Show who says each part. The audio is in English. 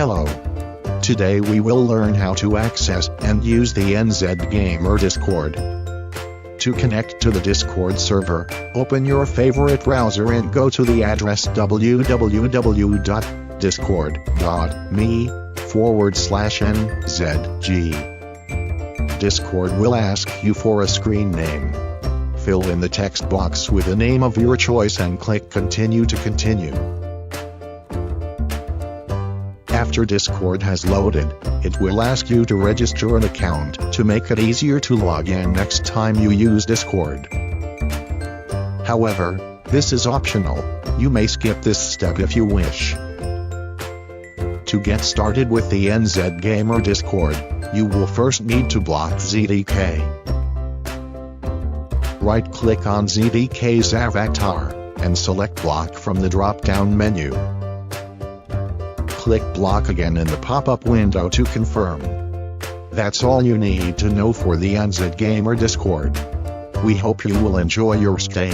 Speaker 1: Hello. Today we will learn how to access and use the NZGamer Discord. To connect to the Discord server, open your favorite browser and go to the address www.discord.me/NZG. Discord will ask you for a screen name. Fill in the text box with the name of your choice and click Continue to continue. After Discord has loaded, it will ask you to register an account to make it easier to log in next time you use Discord. However, this is optional. You may skip this step if you wish. To get started with the NZGamer Discord, you will first need to block ZDK. Right-click on ZDK's avatar, and select Block from the drop-down menu. Click Block again in the pop-up window to confirm. That's all you need to know for the NZGamer Discord. We hope you will enjoy your stay.